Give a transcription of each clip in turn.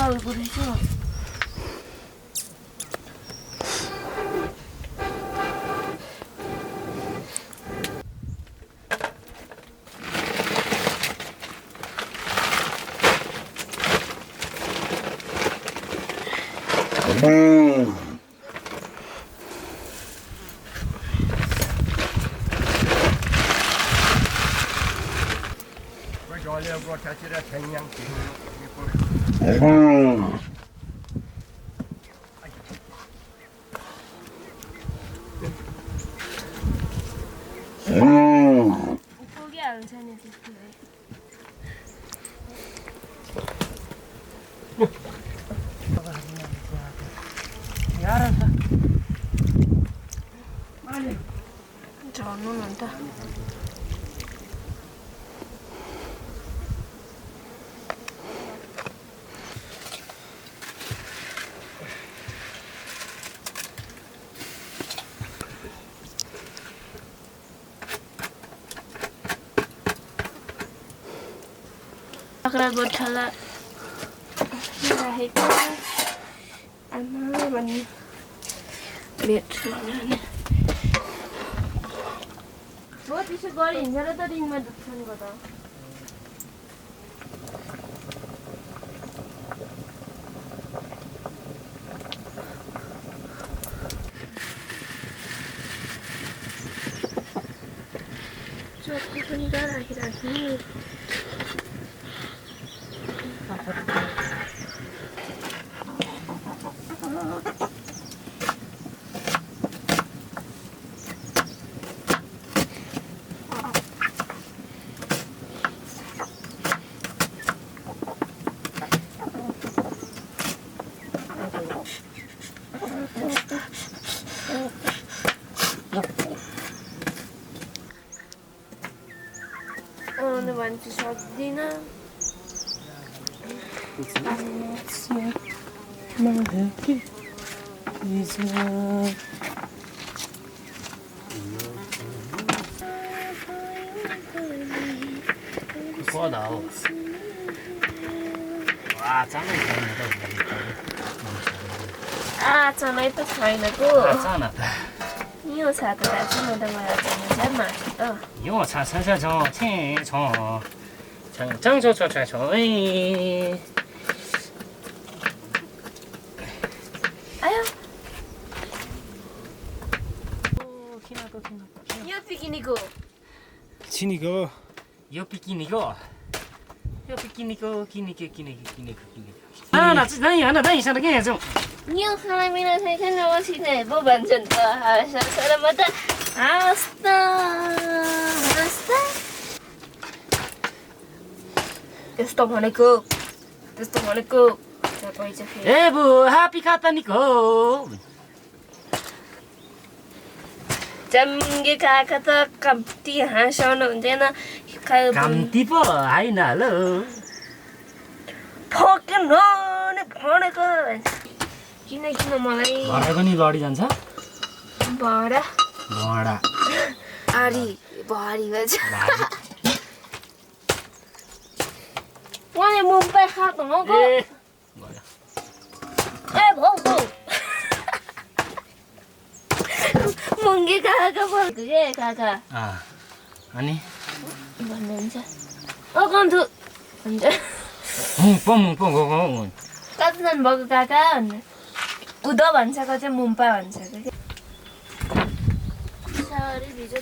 알고 계셔. 고기 안 사는 새끼네. 저는 안다. Akra gothala राखेको आमा भन्ने भेट्छु भने हो त्यसो गरी हिँडेर त रिङमा दुख्छन् गो त चोटको पनि राखिराख्ने भन्छु सक्दिनँ आचनै त छैन को यो छाता दाजु म त मलाई चाहिँ माथि त यो छाछा छ छे छ छङ छ छ छ छ आयो किनको यो पिकनिकको छिनीको यो पिकनिकको यो पिकनिकको किनेको आना चाहिँ नै हैन नै सँग के हेर्छौ यो खाना मिला छैन नबसिने पो भन्छन् त सर म त हस्ता त्यस्तो भनेको पैसा फेरि ए बु हापी खाता निको जम्गे काका त कम्ती हाँसाउनु हुँदैन कम्ती पो हैन हेलो फक्न भनेको किन मलाई भाडा पनि बढी जान्छ भाडा भारी भन्छ उहाँले मुम्बई खाएको हो ए भौ मुङ्गे काका बोल्छु के काका अनि भन्नुहुन्छ ओ गन्थु भन्छ कतिजना भएको काका भन्नु उदो भन्छको चाहिँ मुम्पा भन्छ साह्रै भिजो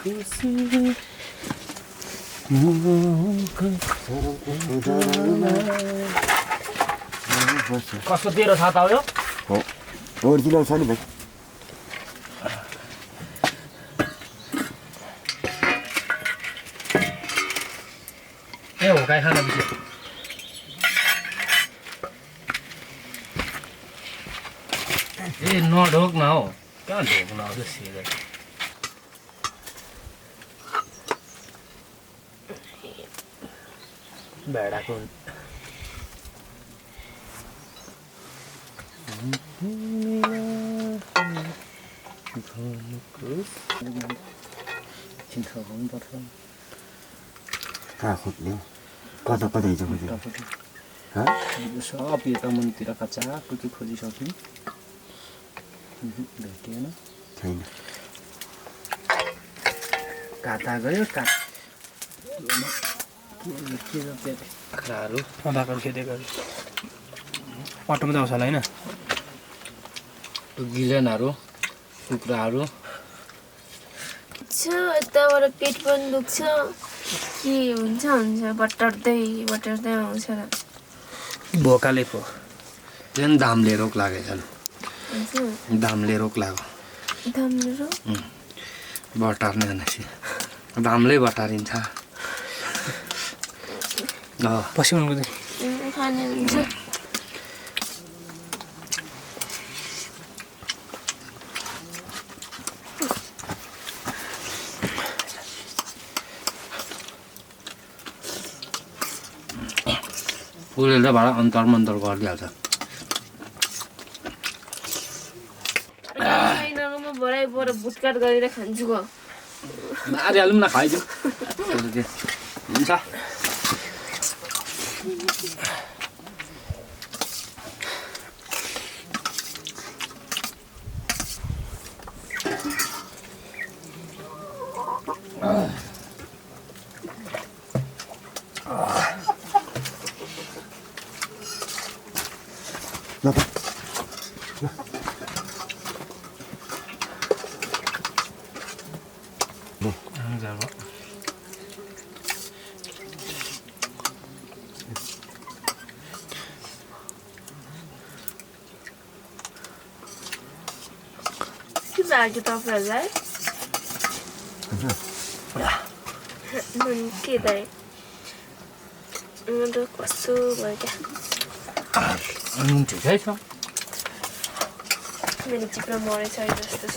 कस्तो तेरो थाहा त हो यो हो ओरिजिनल छ नि भाइ ए हो गाई खान बिर्स्यो ए नढोक न हौ कहाँ ढोक न हो सिधै भेडाको चिन्ता हुनुपर्छ कहाँ खोज्ने कता कता हिजो खोज्यो सब यता मुनितिर कच्चाकुची खोजिसक्यौँ भेटिएन छैन काटा गयो बाख्राहरू बाख्रा खेदेको अटोमा त आउँछ होला होइन गिलेनहरू कुखुराहरू यताबाट पेट पनि दुख्छ के हुन्छ बटार्दै आउँछ र भोकाले पो झन् धामले रोग लागेछ धामले रोग लाग्यो बटार्ने भनेपछि धामले बटारिन्छ पसिउनको खाने हुन्छ उसले भाडा अन्तर मन्तर गरिदिइहाल्छ भरे भुटकाट गरेर खान्छु मारिहालौँ न खाइदिउँ हुन्छ के लाग्यो तपाईँहरूलाई के दाइ कस्तो भयो क्या ठिकै छ मेरो जिब्रो मरेछ जस्तो छ